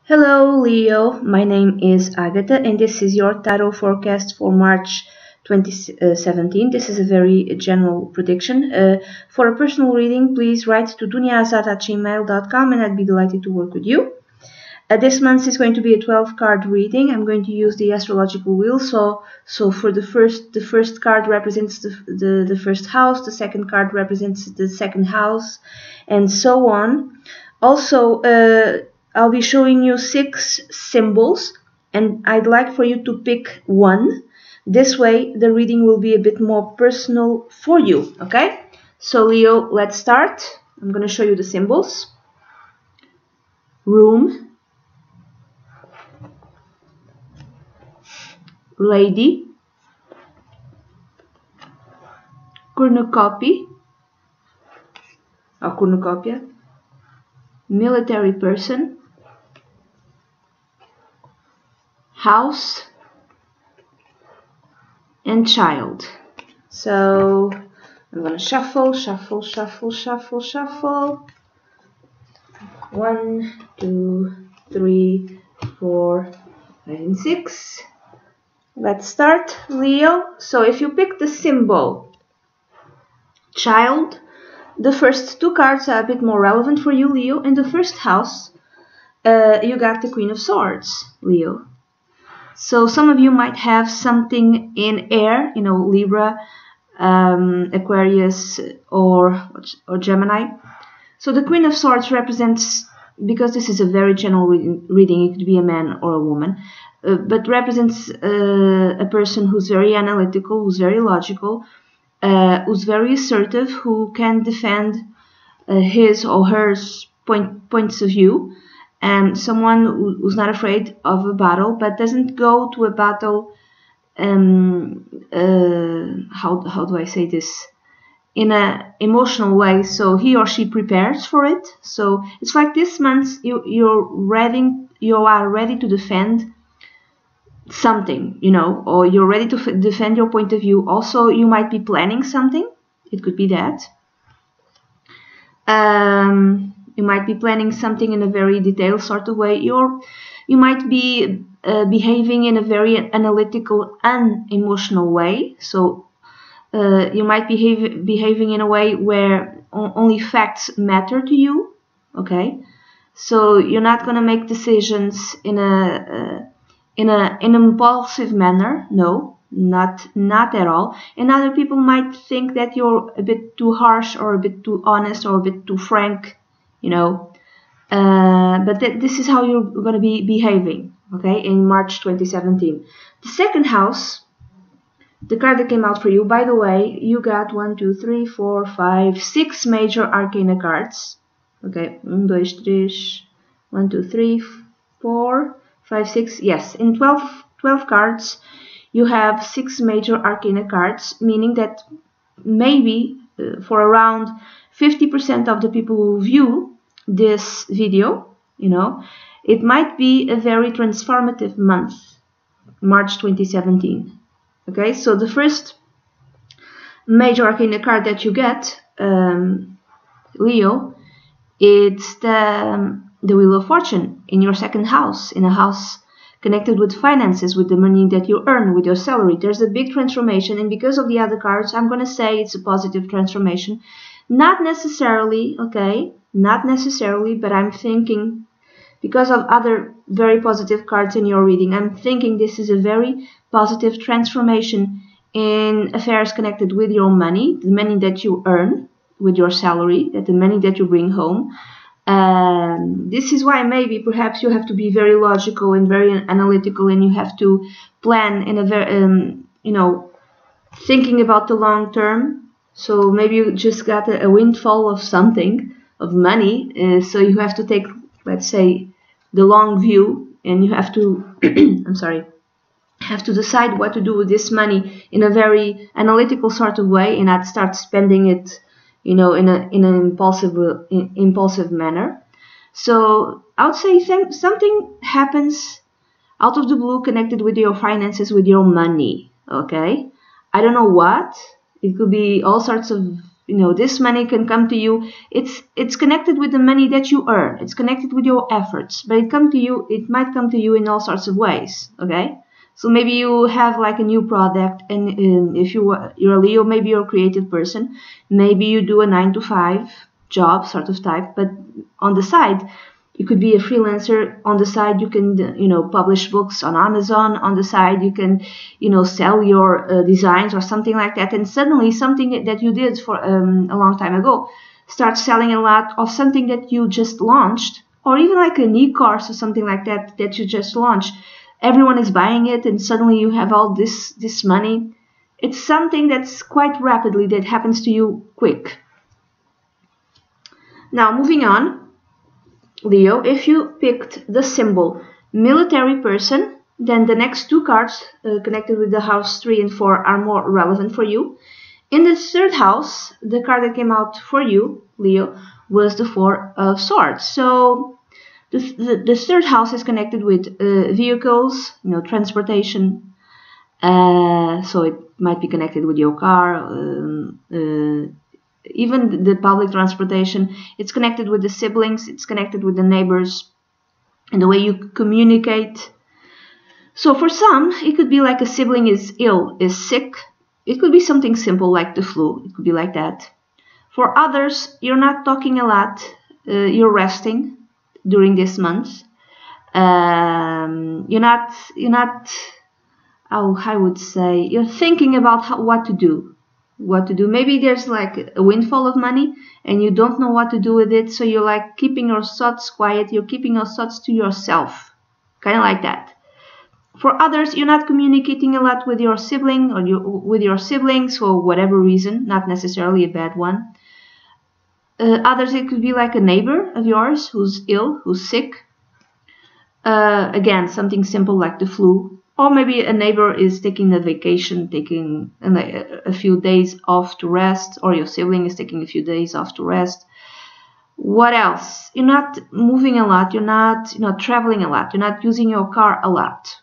Hello Leo, my name is Agatha and this is your tarot forecast for March 2017. This is a very general prediction. For a personal reading, please write to dunyazade@gmail.com and I'd be delighted to work with you. This month is going to be a 12-card reading. I'm going to use the astrological wheel. So for the first card represents the first house, the second card represents the second house, and so on. Also, I'll be showing you 6 symbols, and I'd like for you to pick one. This way, the reading will be a bit more personal for you, okay? So Leo, let's start. I'm going to show you the symbols. Room, lady, cornucopia, or cornucopia, military person, house, and child. So I'm gonna shuffle. 1, 2, 3, 4, 5, and 6. Let's start, Leo. So if you pick the symbol child, the first 2 cards are a bit more relevant for you, Leo. In the first house, you got the Queen of Swords, Leo. So some of you might have something in air, you know, Libra, Aquarius, or Gemini. So the Queen of Swords represents, because this is a very general reading, it could be a man or a woman, but represents a person who's very analytical, who's very logical, who's very assertive, who can defend his or her points of view, and someone who's not afraid of a battle, but doesn't go to a battle, how do I say this, in an emotional way. So he or she prepares for it. So it's like this month you are ready to defend something, you know, or you're ready to defend your point of view. Also, you might be planning something. It could be that. You might be planning something in a very detailed sort of way. You might be behaving in a very analytical and emotional way. So you might be behaving in a way where only facts matter to you. Okay, so you're not going to make decisions in an impulsive manner. No, not at all. And other people might think that you're a bit too harsh, or a bit too honest, or a bit too frank, you know. But this is how you're going to be behaving, okay, in March 2017. The second house, the card that came out for you, by the way, you got 1, 2, 3, 4, 5, 6 major arcana cards. Okay, 1, 2, 3, 1, 2, 3, 4, 5, 6. Yes, in 12 cards, you have 6 major arcana cards, meaning that maybe for around 50% of the people who view this video, you know, it might be a very transformative month, March 2017. Okay, so the first major arcana card that you get, Leo, it's the Wheel of Fortune in your second house, in a house connected with finances, with the money that you earn, with your salary. There's a big transformation, and because of the other cards, I'm going to say it's a positive transformation. Not necessarily, okay, not necessarily, but I'm thinking, because of other very positive cards in your reading, I'm thinking this is a very positive transformation in affairs connected with your money, the money that you earn with your salary, the money that you bring home. This is why maybe perhaps you have to be very logical and very analytical, and you have to plan in a very, you know, thinking about the long term. So maybe you just got a windfall of something, of money, so you have to take, let's say, the long view, and you have to I'm sorry, have to decide what to do with this money in a very analytical sort of way, and not start spending it, you know, in an impulsive manner. So I would say something happens out of the blue connected with your finances, with your money. Okay, I don't know what. It could be all sorts of this money can come to you. It's connected with the money that you earn. It's connected with your efforts, but it might come to you in all sorts of ways. Okay, so maybe you have like a new product, and if you're a Leo, maybe you're a creative person. Maybe you do a 9-to-5 job sort of type, but on the side you could be a freelancer. On the side you can publish books on Amazon. On the side you can sell your designs or something like that, and suddenly something that you did for a long time ago starts selling a lot, or something that you just launched, or even like an e-course or something like that you just launched. Everyone is buying it, and suddenly you have all this money. It's something that's quite rapidly that happens to you quick. Now moving on, Leo, if you picked the symbol military person, then the next two cards connected with the house 3 and 4 are more relevant for you. In the third house, the card that came out for you, Leo, was the 4 of Swords. So the third house is connected with vehicles, transportation. So it might be connected with your car, even the public transportation. It's connected with the siblings, it's connected with the neighbors, and the way you communicate. So for some, it could be like a sibling is ill, is sick. It could be something simple like the flu. It could be like that. For others, you're not talking a lot. You're resting during this month. You're not. I would say you're thinking about what to do. Maybe there's like a windfall of money and you don't know what to do with it, so you're like keeping your thoughts quiet. You're keeping your thoughts to yourself, kind of like that. For others, you're not communicating a lot with your sibling or with your siblings for whatever reason, not necessarily a bad one. Others, it could be like a neighbor of yours who's ill, who's sick. Again, something simple like the flu. Or maybe a neighbor is taking a vacation, taking a few days off to rest, or your sibling is taking a few days off to rest. What else? You're not moving a lot. You're not traveling a lot. You're not using your car a lot.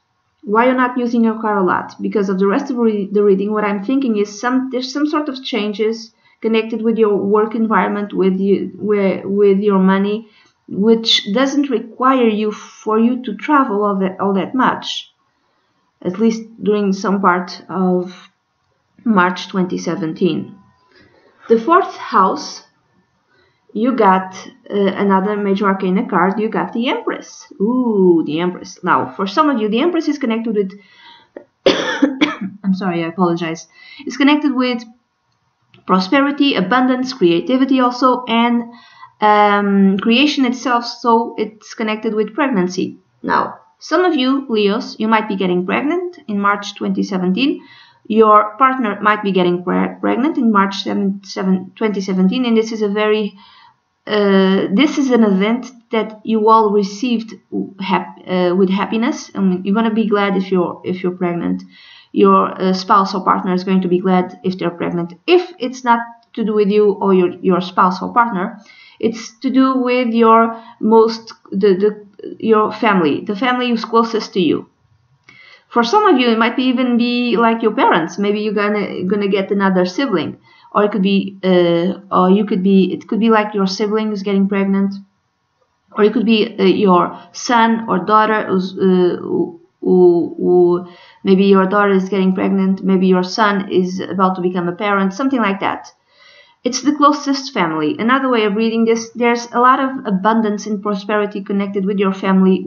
Why you're not using your car a lot? Because of the rest of the reading, what I'm thinking is there's some sort of changes connected with your work environment, with your money, which doesn't require you to travel all that much. At least during some part of March 2017. The fourth house, you got another major arcana card. You got the Empress. Ooh, the Empress. Now, for some of you, the Empress is connected with... I'm sorry, I apologize. It's connected with prosperity, abundance, creativity also, and creation itself. So it's connected with pregnancy. Now, some of you, Leos, you might be getting pregnant in March 2017. Your partner might be getting pregnant in March 2017, and this is an event that you all received with happiness. You're going to be glad if you're pregnant. Your spouse or partner is going to be glad if they're pregnant. If it's not to do with you or your spouse or partner, it's to do with your family, the family who's closest to you. For some of you, it might even be like your parents. Maybe you're gonna get another sibling, or it could be, it could be like your sibling is getting pregnant, or it could be your son or daughter who maybe your daughter is getting pregnant, maybe your son is about to become a parent, something like that. It's the closest family. Another way of reading this, there's a lot of abundance and prosperity connected with your family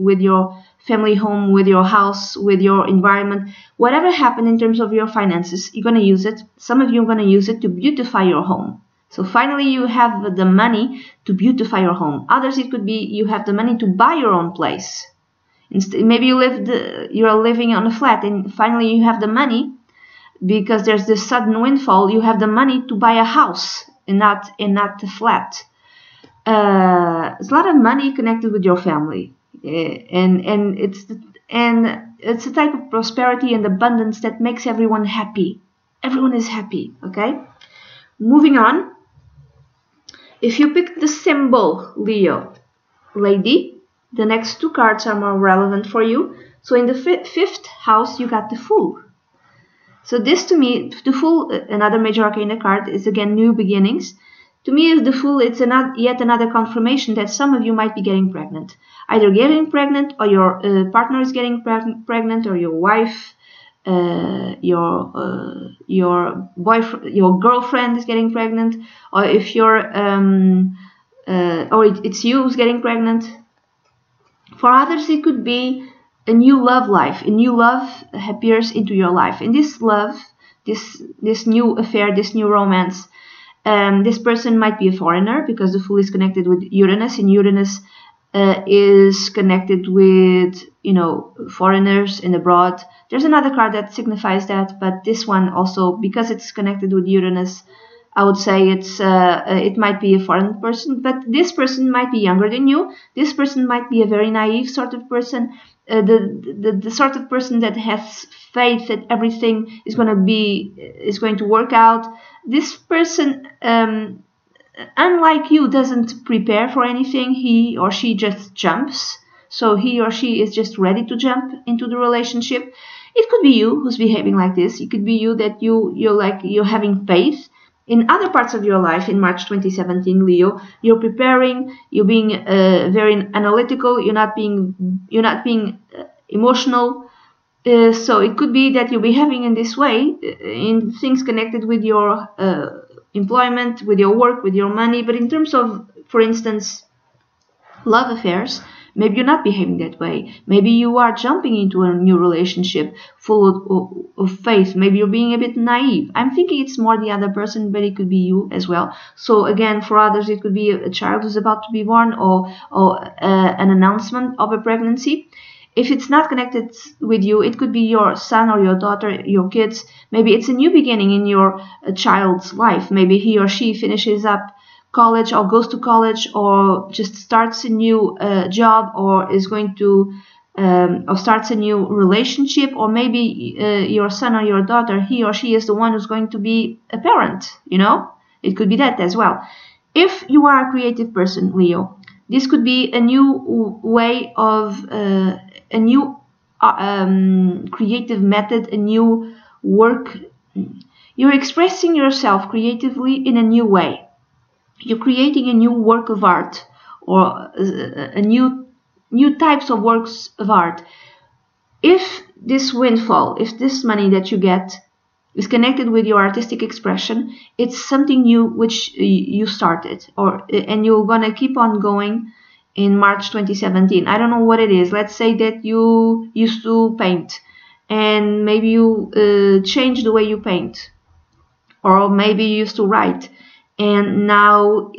home, with your house, with your environment. Whatever happened in terms of your finances, you're going to use it. Some of you are going to use it to beautify your home. So finally you have the money to beautify your home. Others, it could be you have the money to buy your own place. Maybe you're living on a flat and finally you have the money because there's this sudden windfall. You have the money to buy a house and not a flat. There's a lot of money connected with your family, and it's a type of prosperity and abundance that makes everyone happy. Everyone is happy. Okay, moving on. If you pick the symbol Leo, lady, the next two cards are more relevant for you. So in the fifth house, you got the Fool. So this to me, the Fool, another major arcana card, is again new beginnings. To me, the Fool, it's yet another confirmation that some of you might be getting pregnant. Either getting pregnant, or your partner is getting pregnant, or your wife, your boyfriend, your girlfriend is getting pregnant, or if you're, or it's you who's getting pregnant. For others, it could be a new love life. A new love appears into your life. In this love, this new affair, this new romance, this person might be a foreigner, because the Fool is connected with Uranus, and Uranus is connected with, you know, foreigners and abroad. There's another card that signifies that, but this one also, because it's connected with Uranus, I would say it might be a foreign person, but this person might be younger than you. This person might be a very naive sort of person, the sort of person that has faith that everything is going to work out. This person, unlike you, doesn't prepare for anything. He or she just jumps. So he or she is just ready to jump into the relationship. It could be you who's behaving like this. It could be you that you're having faith. In other parts of your life, in March 2017, Leo, you're preparing, you're being very analytical, you're not being emotional. So it could be that you're behaving in this way in things connected with your employment, with your work, with your money. But in terms of, for instance, love affairs, maybe you're not behaving that way. Maybe you are jumping into a new relationship full of faith. Maybe you're being a bit naive. I'm thinking it's more the other person, but it could be you as well. So again, for others, it could be a child who's about to be born, or an announcement of a pregnancy. If it's not connected with you, it could be your son or your daughter, your kids. Maybe it's a new beginning in your child's life. Maybe he or she finishes up college, or goes to college, or just starts a new job, or is going to or starts a new relationship, or maybe your son or your daughter, he or she is the one who's going to be a parent. You know, it could be that as well. If you are a creative person, Leo, this could be a new way of a new creative method, a new work. You're expressing yourself creatively in a new way. You're creating a new work of art, or a new types of works of art. If this windfall, if this money that you get is connected with your artistic expression, it's something new which you started, and you're gonna keep on going in March 2017. I don't know what it is. Let's say that you used to paint, and maybe you change the way you paint, or maybe you used to write, and now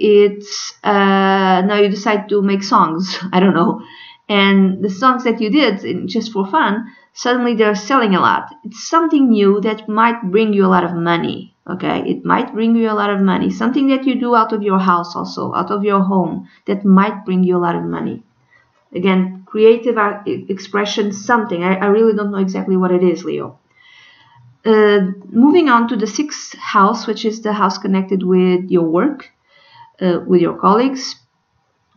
now you decide to make songs. I don't know, and the songs that you did just for fun, suddenly they're selling a lot. It's something new that might bring you a lot of money. Okay, it might bring you a lot of money. Something that you do out of your house, also out of your home, that might bring you a lot of money. Again, creative expression, something. I really don't know exactly what it is, Leo. Moving on to the 6th house, which is the house connected with your work, with your colleagues,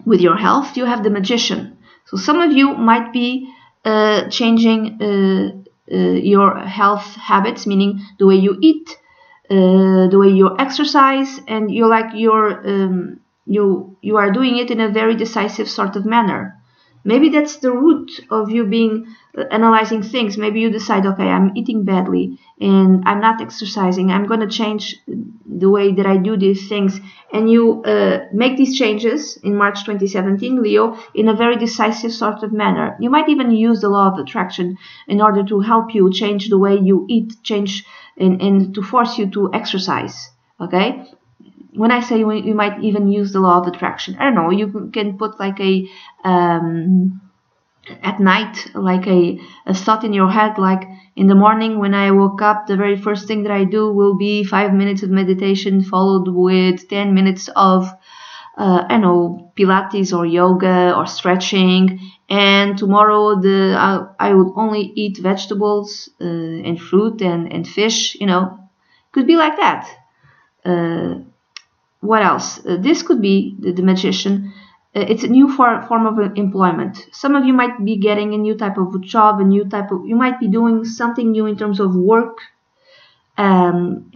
with your health. You have the Magician. So some of you might be changing your health habits, meaning the way you eat, the way you exercise, and you are doing it in a very decisive sort of manner. Maybe that's the root of you being analyzing things. Maybe you decide, okay, I'm eating badly and I'm not exercising. I'm going to change the way that I do these things. And you make these changes in March 2017, Leo, in a very decisive sort of manner. You might even use the law of attraction in order to help you change the way you eat, change and to force you to exercise. Okay? When I say you might even use the law of attraction, I don't know, you can put like a at night, like a thought in your head, like in the morning when I woke up, the very first thing that I do will be 5 minutes of meditation followed with 10 minutes of I don't know, Pilates or yoga or stretching, and tomorrow I would only eat vegetables and fruit and fish. You know, could be like that. What else? This could be the Magician. It's a new form of employment. Some of you might be getting a new type of job, you might be doing something new in terms of work. and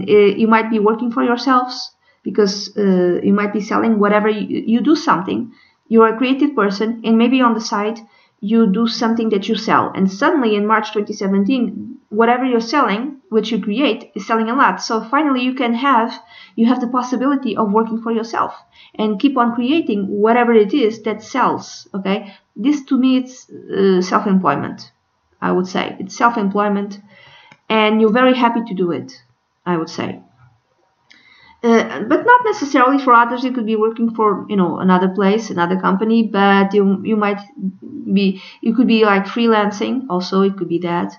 you might be working for yourselves, because you might be selling whatever you do something. You're a creative person, and maybe on the side you do something that you sell, and suddenly in March 2017, whatever you're selling, which you create, is selling a lot. So finally you have the possibility of working for yourself and keep on creating whatever it is that sells. Okay, this to me, it's self-employment. I would say it's self-employment, and you're very happy to do it, I would say. But not necessarily. For others, it could be working for, another place, another company, but you could be like freelancing also. It could be that,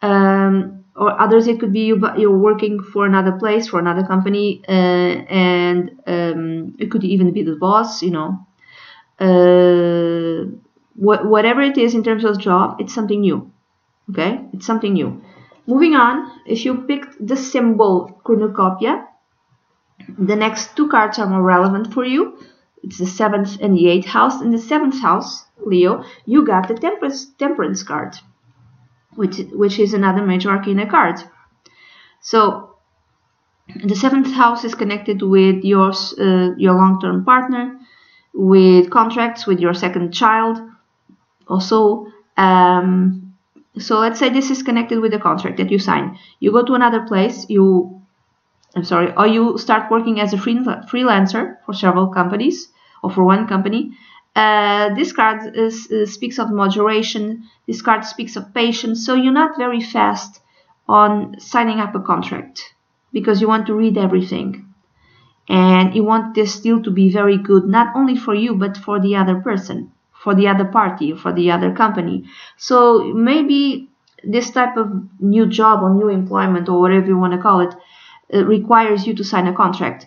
or others, it could be you're working for another place, for another company, and it could even be the boss. Whatever it is in terms of job, it's something new. Okay, it's something new. Moving on, if you picked the symbol cornucopia, the next two cards are more relevant for you. It's the 7th and the 8th house. In the 7th house, Leo, you got the Temperance card, which is another major arcana card. So the 7th house is connected with your long-term partner, with contracts, with your second child. Also, so let's say this is connected with the contract that you sign. You go to another place, or you start working as a freelancer for several companies or for one company. This card speaks of moderation. This card speaks of patience. So you're not very fast on signing up a contract, because you want to read everything. And you want this deal to be very good, not only for you, but for the other person, for the other party, for the other company. So maybe this type of new job or new employment, or whatever you want to call it, requires you to sign a contract.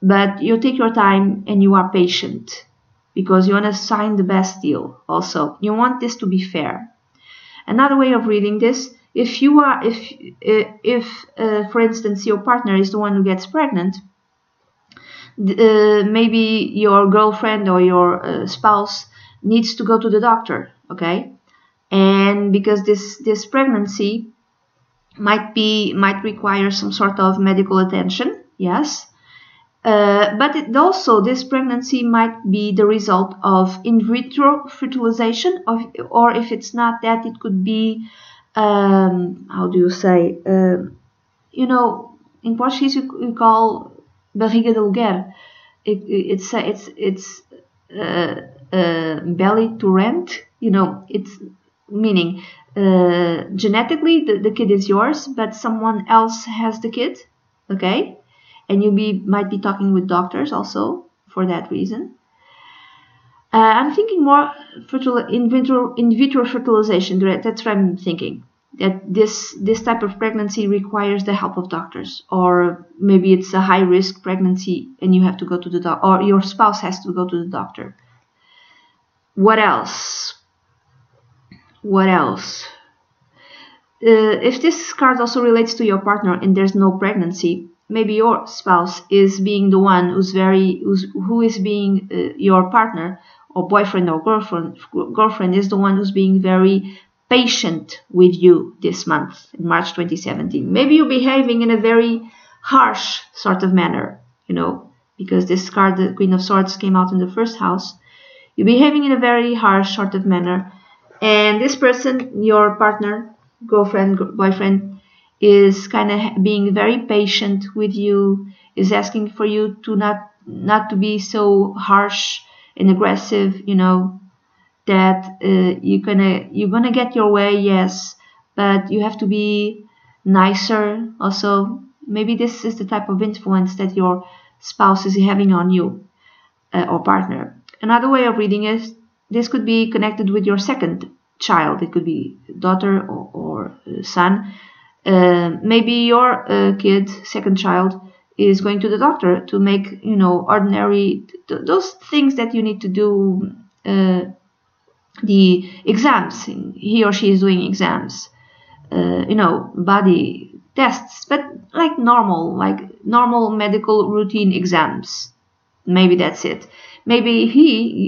But you take your time and you are patient, because you want to sign the best deal. Also, you want this to be fair. Another way of reading this, if for instance, your partner is the one who gets pregnant, maybe your girlfriend or your spouse needs to go to the doctor, okay? And because this pregnancy might require some sort of medical attention, yes. But this pregnancy might be the result of in vitro fertilization, or if it's not that, it could be, how do you say, in Portuguese you call barriga de aluguer. It's belly to rent. It's meaning genetically the kid is yours, but someone else has the kid. Okay. And you might be talking with doctors also for that reason. I'm thinking more in vitro fertilization. That's what I'm thinking. That this type of pregnancy requires the help of doctors, or maybe it's a high risk pregnancy and you have to go to the doctor, or your spouse has to go to the doctor. What else? If this card also relates to your partner and there's no pregnancy, maybe your spouse is being the one who is being your partner, or boyfriend or girlfriend is the one who's being very patient with you this month, in March 2017. Maybe you're behaving in a very harsh sort of manner, because this card, the Queen of Swords, came out in the first house. You're behaving in a very harsh sort of manner, and this person, your partner, girlfriend, boyfriend, is kind of being very patient with you, is asking for you to not to be so harsh and aggressive, that you're gonna get your way, yes, but you have to be nicer also. Maybe this is the type of influence that your spouse is having on you, or partner. Another way of reading is, this could be connected with your second child. It could be daughter or son. Maybe your second child, is going to the doctor to make, ordinary, those things that you need to do, the exams. He or she is doing exams, body tests, but like normal medical routine exams. Maybe that's it. Maybe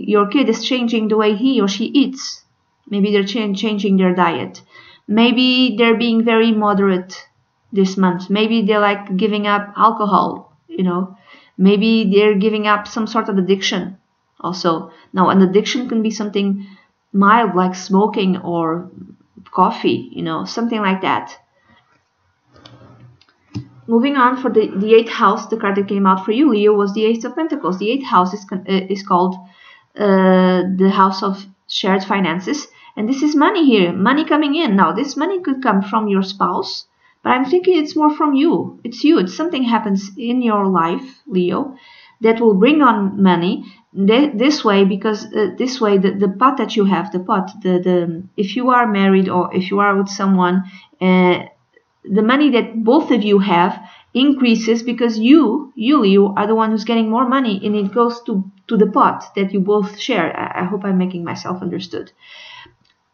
your kid is changing the way he or she eats. Maybe they're changing their diet. Maybe they're being very moderate this month. Maybe they're like giving up alcohol, you know. Maybe they're giving up some sort of addiction also. Now, an addiction can be something mild like smoking or coffee, you know, something like that. Moving on, for the eighth house, the card that came out for you, Leo, was the Ace of Pentacles. The eighth house is called the house of shared finances. And this is money here, money coming in. Now, this money could come from your spouse, but I'm thinking it's more from you. It's you. It's something happens in your life, Leo, that will bring on money this way, because this way the pot that you have, if you are married or if you are with someone, the money that both of you have increases because you Leo, are the one who's getting more money, and it goes to the pot that you both share. I hope I'm making myself understood.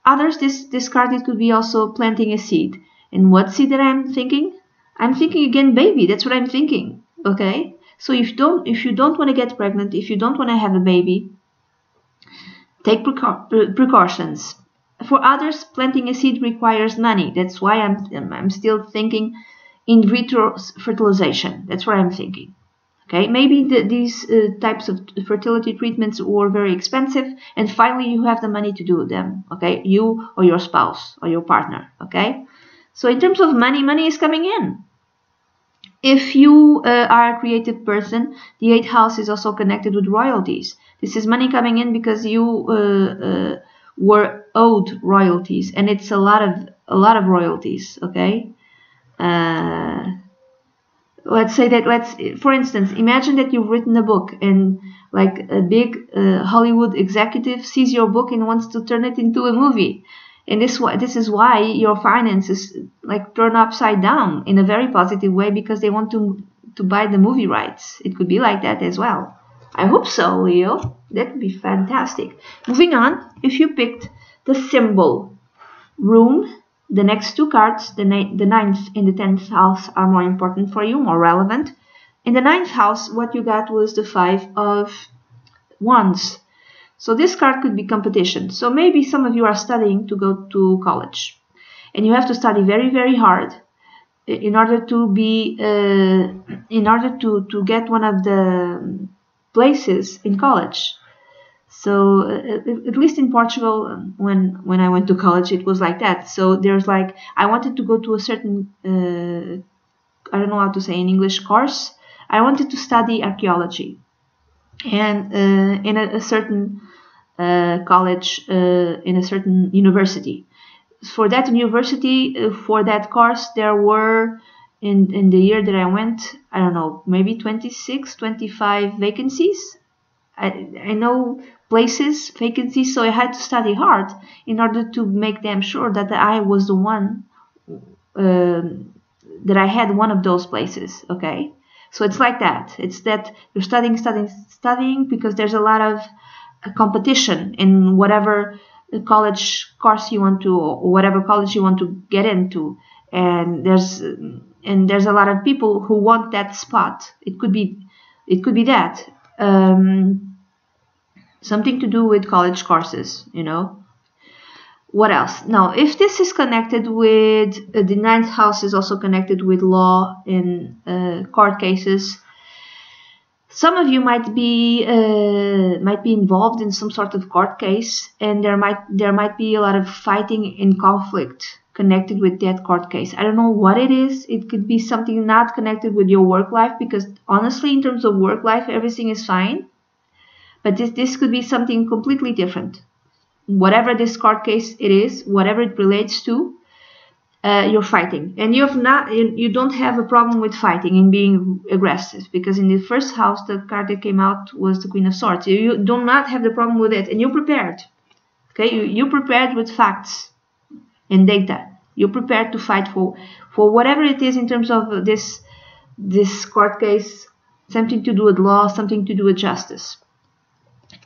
Others, this card, it could be also planting a seed. And what seed that I'm thinking? I'm thinking again, baby. That's what I'm thinking. Okay? So if you don't want to get pregnant, if you don't want to have a baby, take precautions. For others, planting a seed requires money. That's why I'm still thinking in vitro fertilization. That's what I'm thinking. Okay, maybe these types of fertility treatments were very expensive, and finally you have the money to do them. Okay, you or your spouse or your partner. Okay, so in terms of money, money is coming in. If you are a creative person, the eighth house is also connected with royalties. This is money coming in because you were owed royalties, and it's a lot of royalties. Okay. Let's say that, for instance, imagine that you've written a book, and like a big Hollywood executive sees your book and wants to turn it into a movie. And this is why your finances like turn upside down in a very positive way, because they want to buy the movie rights. It could be like that as well. I hope so, Leo. That would be fantastic. Moving on, if you picked the symbol room, the next two cards, the ninth and the 10th house, are more important for you, more relevant. In the 9th house, what you got was the 5 of Wands. So this card could be competition. So maybe some of you are studying to go to college, and you have to study very, very hard in order to be to get one of the places in college. So at least in Portugal, when I went to college, it was like that. So there's like, I wanted to go to a certain, I don't know how to say in English, course. I wanted to study archaeology, and in a certain college, in a certain university. For that university, for that course, there were, in the year that I went, I don't know, maybe 26, 25 vacancies. I know places, vacancies, so I had to study hard in order to make them sure that I was the one, that I had one of those places, okay? So it's like that. It's that you're studying because there's a lot of competition in whatever college course you want to, or whatever college you want to get into. And there's a lot of people who want that spot. It could be that. Something to do with college courses, you know. What else? Now, if this is connected with the 9th house, is also connected with law in court cases. Some of you might be involved in some sort of court case, and there might be a lot of fighting and conflict connected with that court case. I don't know what it is. It could be something not connected with your work life, because honestly, in terms of work life, everything is fine. But this could be something completely different. Whatever this court case it is, whatever it relates to, you're fighting, and you don't have a problem with fighting and being aggressive, because in the first house, the card that came out was the Queen of Swords. You do not have the problem with it, and you're prepared. Okay, you're prepared with facts and data. You're prepared to fight for whatever it is in terms of this court case, something to do with law, something to do with justice.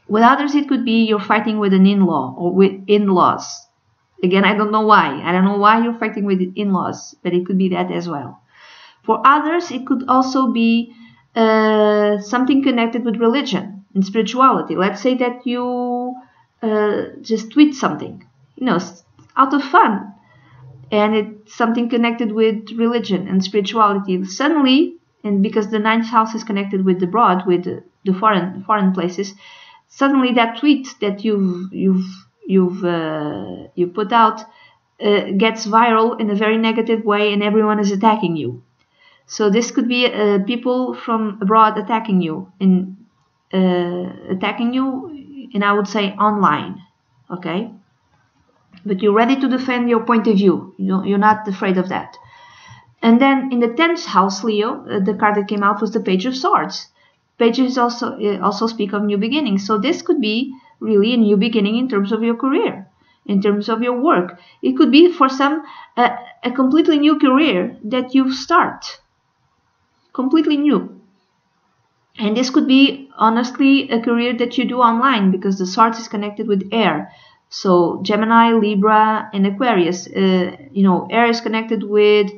With others, it could be you're fighting with an in-law or with in-laws. Again, I don't know why. I don't know why you're fighting with in-laws, but it could be that as well. For others, it could also be something connected with religion and spirituality. Let's say that you just tweet something, out of fun. and it's something connected with religion and spirituality. Suddenly, and because the ninth house is connected with the abroad, with the foreign places, suddenly that tweet that you put out gets viral in a very negative way, and everyone is attacking you. So this could be people from abroad attacking you, and I would say online, okay? But you're ready to defend your point of view. You're not afraid of that. And then in the 10th house, Leo, the card that came out was the Page of Swords. Pages also speak of new beginnings. So this could be really a new beginning in terms of your career, in terms of your work. It could be for some a completely new career that you start, completely new. And this could be honestly a career that you do online, because the Swords is connected with air. So Gemini, Libra, and Aquarius. Air is connected with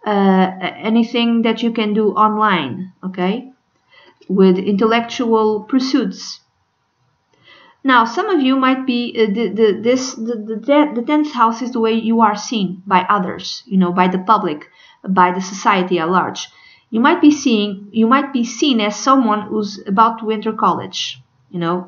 anything that you can do online, okay, with intellectual pursuits. Now, some of you might be the 10th house is the way you are seen by others, by the public, by the society at large. You might be seen as someone who's about to enter college,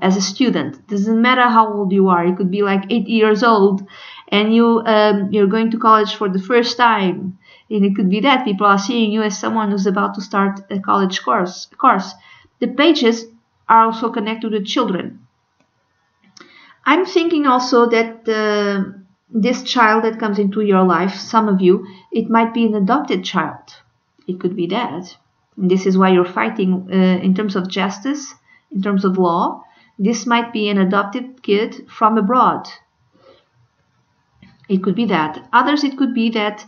as a student. Doesn't matter how old you are. You could be like 8 years old, and you're going to college for the first time. And it could be that people are seeing you as someone who's about to start a college course. The pages are also connected with children. I'm thinking also that this child that comes into your life, some of you, it might be an adopted child. It could be that. And this is why you're fighting in terms of justice, in terms of law. This might be an adopted kid from abroad. It could be that. Others, it could be that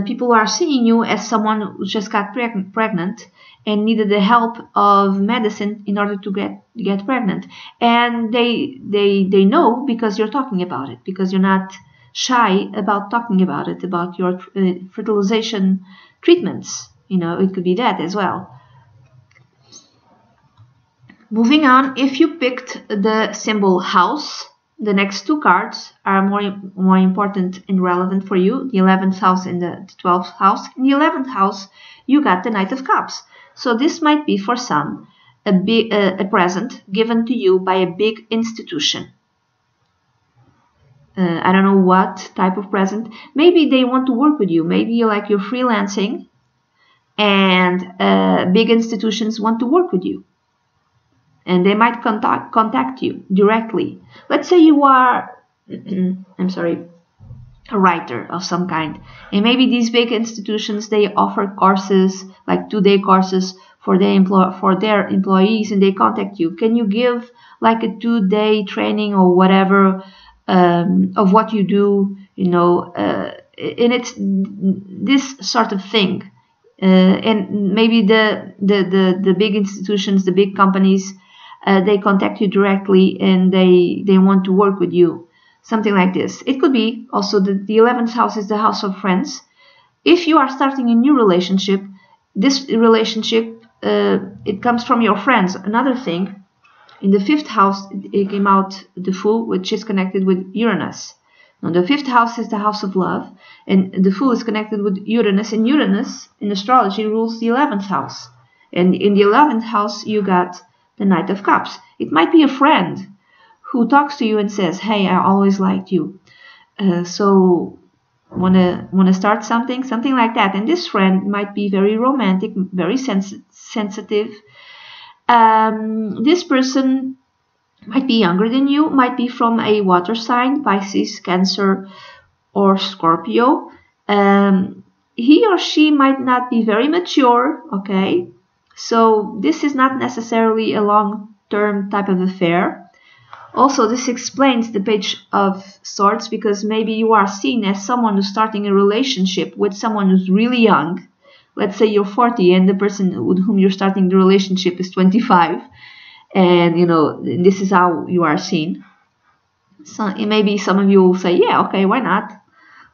people are seeing you as someone who just got pregnant and needed the help of medicine in order to get pregnant. And they know because you're talking about it, because you're not shy about talking about it, about your fertilization treatments. It could be that as well. Moving on, if you picked the symbol house, the next two cards are more important and relevant for you. The 11th house and the 12th house. In the 11th house, you got the Knight of Cups. So this might be for some a present given to you by a big institution. I don't know what type of present. Maybe they want to work with you. Maybe you're freelancing, and big institutions want to work with you. And they might contact you directly. Let's say you are, a writer of some kind. And maybe these big institutions, they offer courses, like 2-day courses for their employees, and they contact you. Can you give like a 2-day training or whatever of what you do, and it's this sort of thing. And maybe the big institutions, the big companies, they contact you directly, and they want to work with you, something like this. It could be also the 11th house is the house of friends. If you are starting a new relationship, this relationship it comes from your friends. Another thing, in the 5th house it came out the Fool, which is connected with Uranus. Now the 5th house is the house of love, and the Fool is connected with Uranus, and Uranus in astrology rules the 11th house. And in the 11th house you got the Knight of Cups. It might be a friend who talks to you and says, hey, I always liked you, so wanna start something like that. And this friend might be very romantic, very sensitive. This person might be younger than you, might be from a water sign, Pisces, Cancer, or Scorpio. He or she might not be very mature, okay? So this is not necessarily a long-term type of affair. Also, this explains the Page of Swords, because maybe you are seen as someone who's starting a relationship with someone who's really young. Let's say you're 40 and the person with whom you're starting the relationship is 25. And, this is how you are seen. So maybe some of you will say, yeah, okay, why not?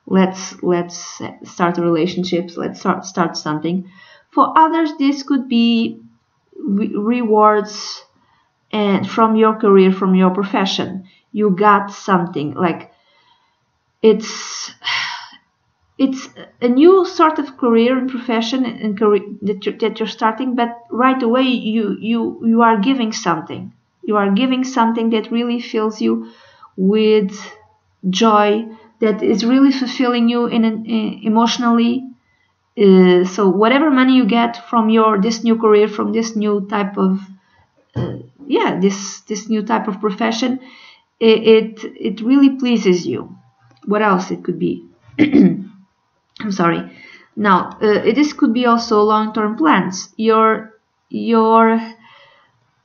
Let's start a relationship. Let's start something. For others, this could be rewards and from your career, from your profession. You got something, like it it's a new sort of career and profession and career that you're starting, but right away you are giving something. You are giving something that really fills you with joy, that is really fulfilling you emotionally. So whatever money you get from this new career, from this new type of this new type of profession, it really pleases you. What else it could be? I'm sorry. Now, this could be also long-term plans. You're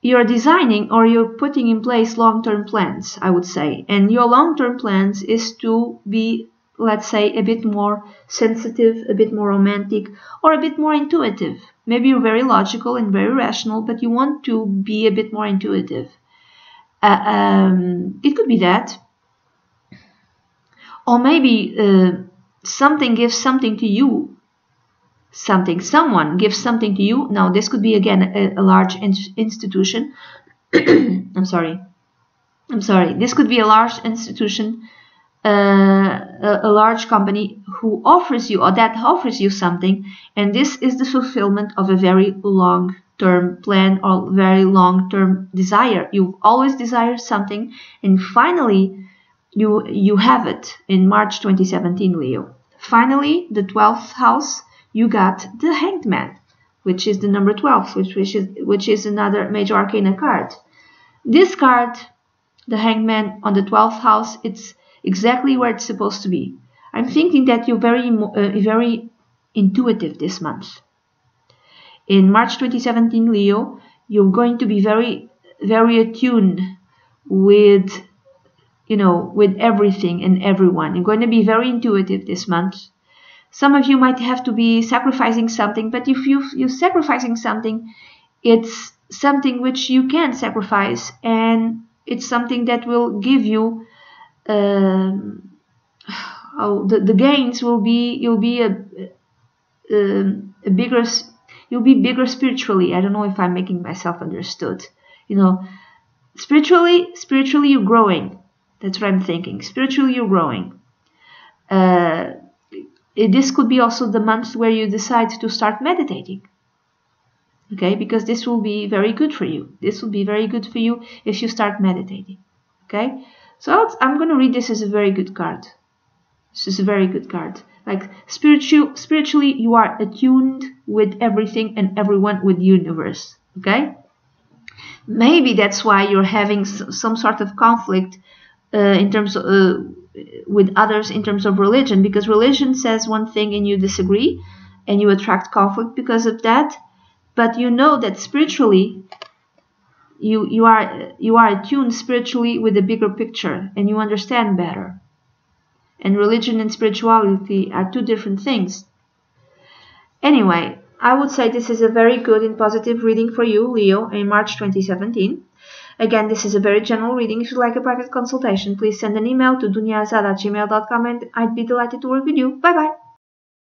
designing, or you're putting in place long-term plans, I would say. And your long-term plans is to be, let's say, a bit more sensitive, a bit more romantic, or a bit more intuitive. Maybe you're very logical and very rational, but you want to be a bit more intuitive. It could be that. Or maybe something gives something to you. Someone gives something to you. Now, this could be, again, a large institution. I'm sorry. This could be a large institution, a large company who offers you, or that offers you something, and this is the fulfillment of a very long-term plan or very long-term desire. You've always desired something, and finally you have it in March 2017, Leo. Finally, the 12th house, you got the Hanged Man, which is the number 12, which is another major arcana card. This card, the Hanged Man on the 12th house, it's exactly where it's supposed to be. I'm thinking that you're very intuitive this month. In March 2017, Leo, you're going to be very, very attuned with, with everything and everyone. You're going to be very intuitive this month. Some of you might have to be sacrificing something, but if you're sacrificing something, it's something which you can sacrifice, and it's something that will give you the gains will be you'll be bigger spiritually. I don't know if I'm making myself understood. Spiritually you're growing. That's what I'm thinking. Spiritually you're growing. This could be also the month where you decide to start meditating. Okay, because this will be very good for you. This will be very good for you if you start meditating. Okay, so I'm going to read this as a very good card. This is a very good card. Like spiritually, you are attuned with everything and everyone, with the universe. Okay, maybe that's why you're having some sort of conflict in terms of with others in terms of religion, because religion says one thing and you disagree, and you attract conflict because of that. But you know that spiritually, you are attuned spiritually with the bigger picture, and you understand better. And religion and spirituality are two different things. Anyway, I would say this is a very good and positive reading for you, Leo, in March 2017. Again, this is a very general reading. If you'd like a private consultation, please send an email to dunyazade@gmail.com, and I'd be delighted to work with you. Bye-bye.